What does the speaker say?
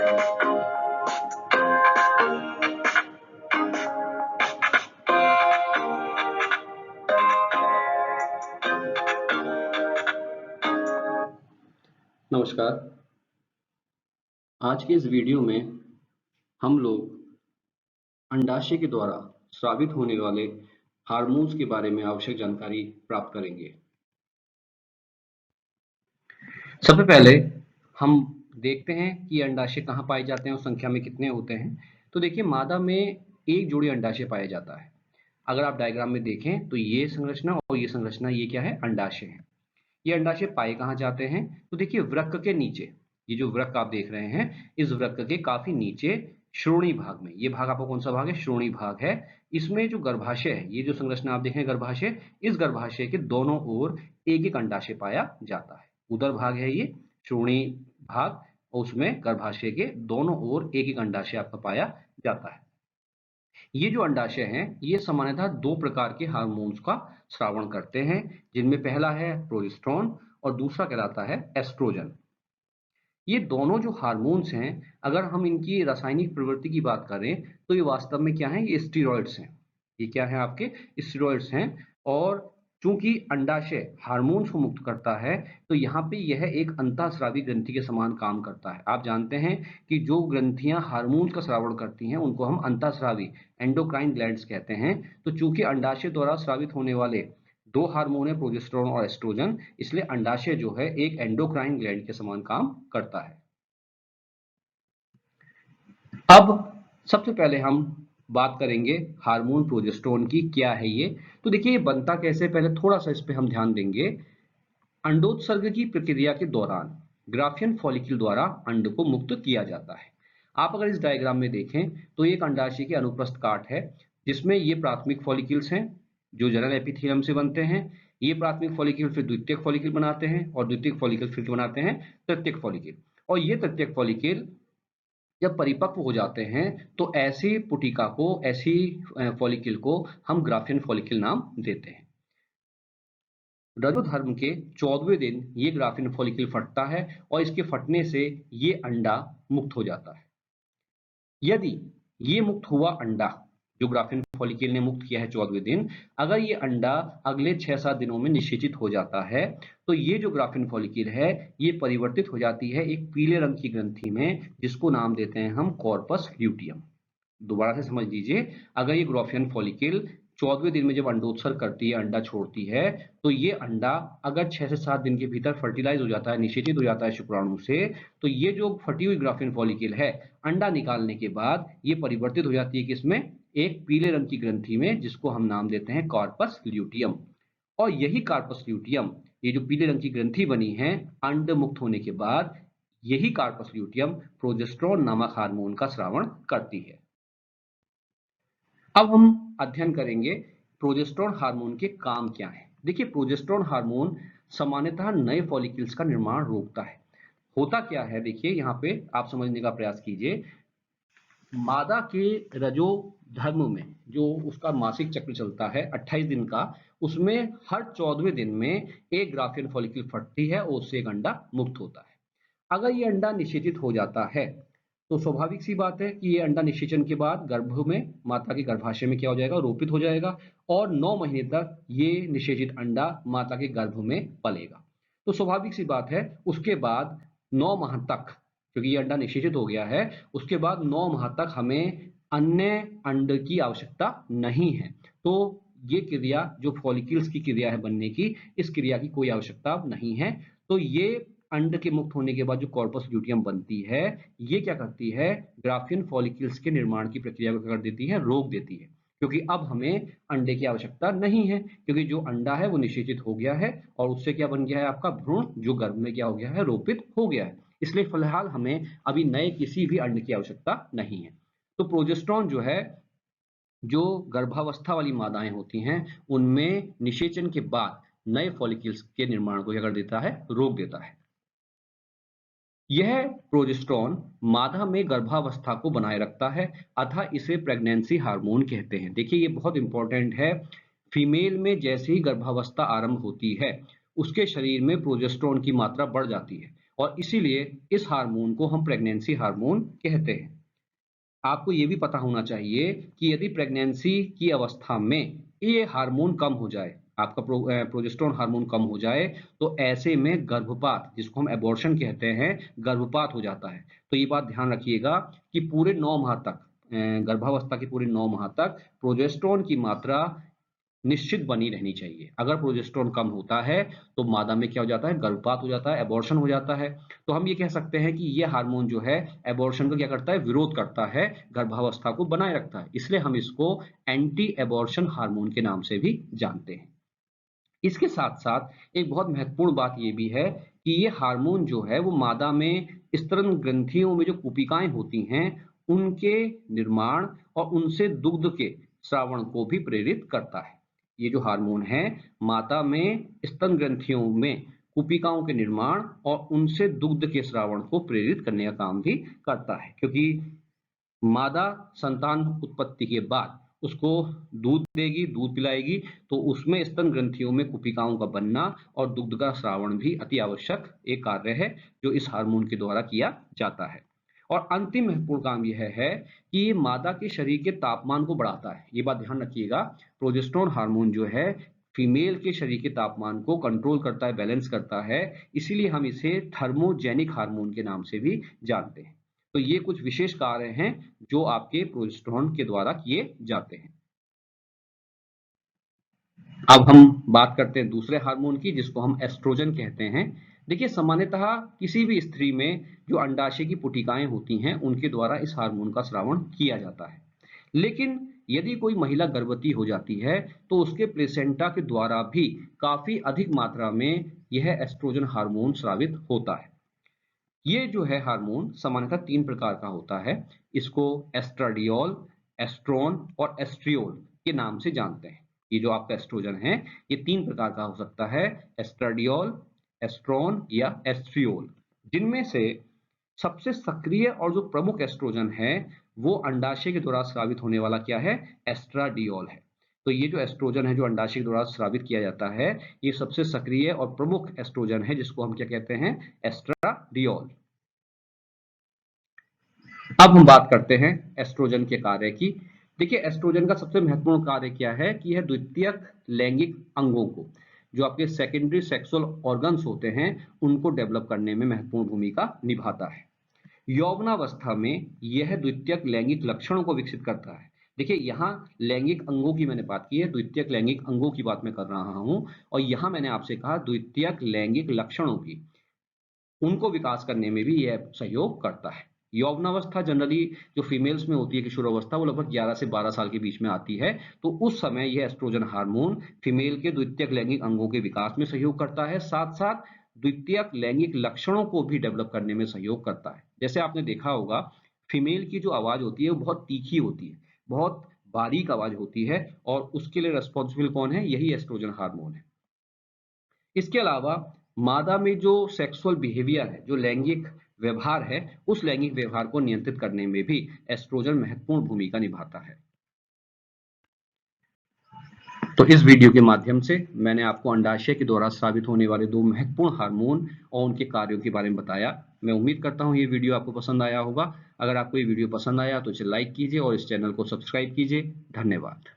नमस्कार। आज के इस वीडियो में हम लोग अंडाशय के द्वारा स्रावित होने वाले हार्मोन्स के बारे में आवश्यक जानकारी प्राप्त करेंगे। सबसे पहले हम देखते हैं कि अंडाशय कहाँ पाए जाते हैं और संख्या में कितने होते हैं। तो देखिए, मादा में एक जोड़ी अंडाशय पाया जाता है। अगर आप डायग्राम में देखें तो ये संरचना और ये संरचना, ये क्या है? अंडाशय है। ये अंडाशय पाए कहाँ जाते हैं? तो देखिए, वृक्क के नीचे, ये जो वृक्क आप देख रहे हैं, इस वृक्क के काफी नीचे श्रोणि भाग में, ये भाग आपको कौन सा भाग है? श्रोणि भाग है। इसमें जो गर्भाशय है, ये जो संरचना आप देख रहे हैं गर्भाशय, इस गर्भाशय के दोनों ओर एक एक अंडाशय पाया जाता है। उदर भाग है ये श्रोणि भाग, और उसमें गर्भाशय के दोनों ओर एक एक अंडाशय आपका पाया जाता है। ये जो अंडाशय हैं, ये सामान्यतः दो प्रकार के हार्मोन्स का स्रावण करते हैं, जिनमें पहला है प्रोजेस्टेरोन और दूसरा कहलाता है एस्ट्रोजन। ये दोनों जो हार्मोन्स हैं, अगर हम इनकी रासायनिक प्रवृत्ति की बात करें तो ये वास्तव में क्या है? ये स्टेरॉइड्स हैं। ये क्या है? आपके स्टेरॉइड्स हैं। और चूंकि अंडाशय हार्मोन्स को मुक्त करता है, तो यहाँ पे यह एक अंतःस्रावी ग्रंथि के समान काम करता है। आप जानते हैं कि जो ग्रंथियां हार्मोन्स का स्रावण करती हैं उनको हम अंतःस्रावी एंडोक्राइन ग्लैंड्स कहते हैं। तो चूंकि अंडाशय द्वारा स्रावित होने वाले दो हार्मोन है, प्रोजेस्टेरोन और एस्ट्रोजन, इसलिए अंडाशय जो है एक एंडोक्राइन ग्लैंड के समान काम करता है। अब सबसे पहले हम बात करेंगे हार्मोन प्रोजेस्टेरोन की। क्या है ये? तो देखिए, ये बनता कैसे, पहले थोड़ा सा इस पे हम ध्यान देंगे। अंडोत्सर्ग की प्रक्रिया के दौरान ग्राफियन फॉलिक्यूल द्वारा अंड को मुक्त किया जाता है। आप अगर इस डायग्राम में देखें तो एक अंडाशय की अनुप्रस्थ काट है, जिसमें ये प्राथमिक फॉलिक्यूल्स हैं जो जनरल एपिथेलियम से बनते हैं। ये प्राथमिक फॉलिक्यूल फिर द्वितीयक फॉलिक्यूल बनाते हैं, और द्वितीयक फॉलिक्यूल फिर बनाते हैं तृतीयक फॉलिक्यूल। और ये तृतीयक फॉलिक्यूल जब परिपक्व हो जाते हैं तो ऐसी पुटिका को, ऐसी फॉलिक्यूल को हम ग्राफियन फॉलिक्यूल नाम देते हैं। रजोधर्म के 14वें दिन ये ग्राफियन फॉलिक्यूल फटता है, और इसके फटने से ये अंडा मुक्त हो जाता है। यदि ये मुक्त हुआ अंडा, जो ग्राफियन फॉलिक्यूल ने मुक्त किया है 14वें दिन, अगर ये अंडा अगले 6-7 दिनों में निषेचित हो जाता है, तो ये जो ग्राफियन फॉलिक्यूल है, ये परिवर्तित हो जाती है एक पीले रंग की ग्रंथि में, जिसको नाम देते हैं हम कॉर्पस ल्यूटियम। दोबारा से समझ लीजिए, अगर ये ग्राफियन फॉलिक्यूल 14वें दिन में जब अंडोत्सर्ग करती है, अंडा छोड़ती है, तो ये अंडा अगर 6 से 7 दिन के भीतर फर्टिलाइज हो जाता है, निषेचित हो जाता है शुक्राणु से, तो ये जो फटी हुई ग्राफियन फॉलिक्यूल है, अंडा निकालने के बाद ये परिवर्तित हो जाती है किसमें? एक पीले रंग की ग्रंथि में, जिसको हम नाम देते हैं कॉर्पस ल्यूटियम। और यही कार्पस ल्यूटियम, ये जो पीले रंग की ग्रंथि बनी है अंड मुक्त होने के बाद, यही कार्पस ल्यूटियम प्रोजेस्टेरोन नामक हार्मोन का स्रावण करती है। अब हम अध्ययन करेंगे प्रोजेस्टेरोन हार्मोन के काम क्या हैं। देखिए, प्रोजेस्टेरोन हार्मोन सामान्यतः नए फॉलिक्यूल्स का निर्माण रोकता है। होता क्या है, देखिए यहाँ पे आप समझने का प्रयास कीजिए। मादा के रजो धर्म में जो उसका मासिक चक्र चलता है 28 दिन का, उसमें हर 14वें दिन में एक ग्राफियन फॉलिक्यूल फटती है और उससे एक अंडा मुक्त होता है। अगर ये अंडा निषेचित हो जाता है, तो स्वाभाविक सी बात है कि ये अंडा निषेचन के बाद गर्भ में, माता के गर्भाशय में क्या हो जाएगा? रोपित हो जाएगा, और 9 महीने तक ये निषेचित अंडा माता के गर्भ में पलेगा। तो स्वाभाविक सी बात है, उसके बाद 9 माह तक, क्योंकि ये अंडा निषेचित हो गया है, उसके बाद 9 माह तक हमें अन्य अंड की आवश्यकता नहीं है। तो ये क्रिया, जो फॉलिक्यूल्स की क्रिया है बनने की, इस क्रिया की कोई आवश्यकता नहीं है। तो ये अंड के मुक्त होने के बाद जो कॉर्पस ल्यूटियम बनती है, ये क्या करती है? ग्राफियन फॉलिक्यूल्स के निर्माण की प्रक्रिया को क्या कर देती है? रोक देती है। क्योंकि अब हमें अंडे की आवश्यकता नहीं है, क्योंकि जो अंडा है वो निषेचित हो गया है, और उससे क्या बन गया है? आपका भ्रूण, जो गर्भ में क्या हो गया है? रोपित हो गया है। इसलिए फिलहाल हमें अभी नए किसी भी अंड की आवश्यकता नहीं है। तो प्रोजेस्टेरोन जो है, जो गर्भावस्था वाली मादाएं होती हैं, उनमें निषेचन के बाद नए फॉलिक्यूल्स के निर्माण को क्या कर देता है? रोक देता है। यह प्रोजेस्टेरोन मादा में गर्भावस्था को बनाए रखता है, अतः इसे प्रेगनेंसी हार्मोन कहते हैं। देखिए, ये बहुत इंपॉर्टेंट है। फीमेल में जैसे ही गर्भावस्था आरंभ होती है, उसके शरीर में प्रोजेस्टेरोन की मात्रा बढ़ जाती है, और इसीलिए इस हार्मोन को हम प्रेगनेंसी हार्मोन कहते हैं। आपको ये भी पता होना चाहिए कि यदि प्रेगनेंसी की अवस्था में ये हार्मोन कम हो जाए, आपका प्रोजेस्टेरोन हार्मोन कम हो जाए, तो ऐसे में गर्भपात, जिसको हम एबॉर्शन कहते हैं, गर्भपात हो जाता है। तो ये बात ध्यान रखिएगा कि पूरे 9 माह तक, गर्भावस्था के पूरे 9 माह तक प्रोजेस्टेरोन की मात्रा निश्चित बनी रहनी चाहिए। अगर प्रोजेस्टेरोन कम होता है तो मादा में क्या हो जाता है, गर्भपात हो जाता है, एबॉर्शन हो जाता है। तो हम ये कह सकते हैं कि ये हार्मोन जो है एबॉर्शन का क्या करता है, विरोध करता है, गर्भावस्था को बनाए रखता है। इसलिए हम इसको एंटी एबॉर्शन हार्मोन के नाम से भी जानते हैं। इसके साथ साथ एक बहुत महत्वपूर्ण बात ये भी है कि ये हार्मोन जो है वो मादा में स्तन ग्रंथियों में जो कुपिकाएं होती हैं उनके निर्माण और उनसे दुग्ध के स्रावण को भी प्रेरित करता है। ये जो हार्मोन है माता में स्तन ग्रंथियों में कुपिकाओं के निर्माण और उनसे दुग्ध के स्रावण को प्रेरित करने का काम भी करता है, क्योंकि मादा संतान उत्पत्ति के बाद उसको दूध देगी, दूध पिलाएगी, तो उसमें स्तन ग्रंथियों में कुपिकाओं का बनना और दुग्ध का स्रावण भी अति आवश्यक एक कार्य है जो इस हार्मोन के द्वारा किया जाता है। और अंतिम महत्वपूर्ण काम यह है कि ये मादा के शरीर के तापमान को बढ़ाता है। ये बात ध्यान रखिएगा, प्रोजेस्टेरोन हार्मोन जो है फीमेल के शरीर के तापमान को कंट्रोल करता है, बैलेंस करता है, इसीलिए हम इसे थर्मोजेनिक हार्मोन के नाम से भी जानते हैं। तो ये कुछ विशेष कार्य हैं जो आपके प्रोजेस्टेरोन के द्वारा किए जाते हैं। अब हम बात करते हैं दूसरे हार्मोन की, जिसको हम एस्ट्रोजन कहते हैं। देखिए, सामान्यतः किसी भी स्त्री में जो अंडाशय की पुटिकाएं होती हैं उनके द्वारा इस हार्मोन का स्रावण किया जाता है। लेकिन यदि कोई महिला गर्भवती हो जाती है तो उसके प्लेसेंटा के द्वारा भी काफी अधिक मात्रा में यह एस्ट्रोजन हार्मोन स्रावित होता है। ये जो है हार्मोन सामान्यतः 3 प्रकार का होता है। इसको एस्ट्राडियोल, एस्ट्रोन और एस्ट्रियोल के नाम से जानते हैं। ये जो आपका एस्ट्रोजन है ये 3 प्रकार का हो सकता है, एस्ट्राडियोल, एस्ट्रोन या एस्ट्रियोल, जिनमें से सबसे सक्रिय और जो प्रमुख एस्ट्रोजन है वो अंडाशय के द्वारा स्रावित होने वाला क्या है, एस्ट्राडियोल है। तो ये जो एस्ट्रोजन है जो अंडाशय के द्वारा स्रावित किया जाता है ये सबसे सक्रिय और प्रमुख एस्ट्रोजन है, जिसको हम क्या कहते हैं, एस्ट्राडियोल। अब हम बात करते हैं एस्ट्रोजन के कार्य की। देखिए, एस्ट्रोजन का सबसे महत्वपूर्ण कार्य क्या है कि यह द्वितीयक लैंगिक अंगों को, जो आपके सेकेंडरी सेक्सुअल ऑर्गन्स होते हैं, उनको डेवलप करने में महत्वपूर्ण भूमिका निभाता है। यौवनावस्था में यह द्वितीयक लैंगिक लक्षणों को विकसित करता है। देखिए, यहाँ लैंगिक अंगों की मैंने बात की है, द्वितीयक लैंगिक अंगों की बात मैं कर रहा हूं, और यहाँ मैंने आपसे कहा द्वितीयक लैंगिक लक्षणों की, उनको विकास करने में भी यह सहयोग करता है। यौवनावस्था जनरली जो फीमेल्स में होती है, किशोरावस्था, वो लगभग 11 से 12 साल के बीच में आती है। तो उस समय यह एस्ट्रोजन हार्मोन फीमेल के द्वितीयक लैंगिक अंगों के विकास में सहयोग करता है, साथ साथ द्वितीयक लैंगिक लक्षणों को भी डेवलप करने में सहयोग करता है। जैसे आपने देखा होगा, फीमेल की जो आवाज होती है वो बहुत तीखी होती है, बहुत बारीक आवाज होती है, और उसके लिए रेस्पॉन्सिबल कौन है, यही एस्ट्रोजन हार्मोन है। इसके अलावा मादा में जो सेक्सुअल बिहेवियर है, जो लैंगिक व्यवहार है, उस लैंगिक व्यवहार को नियंत्रित करने में भी एस्ट्रोजन महत्वपूर्ण भूमिका निभाता है। तो इस वीडियो के माध्यम से मैंने आपको अंडाशय के द्वारा स्रावित होने वाले 2 महत्वपूर्ण हार्मोन और उनके कार्यों के बारे में बताया। मैं उम्मीद करता हूं ये वीडियो आपको पसंद आया होगा। अगर आपको ये वीडियो पसंद आया तो इसे लाइक कीजिए और इस चैनल को सब्सक्राइब कीजिए। धन्यवाद।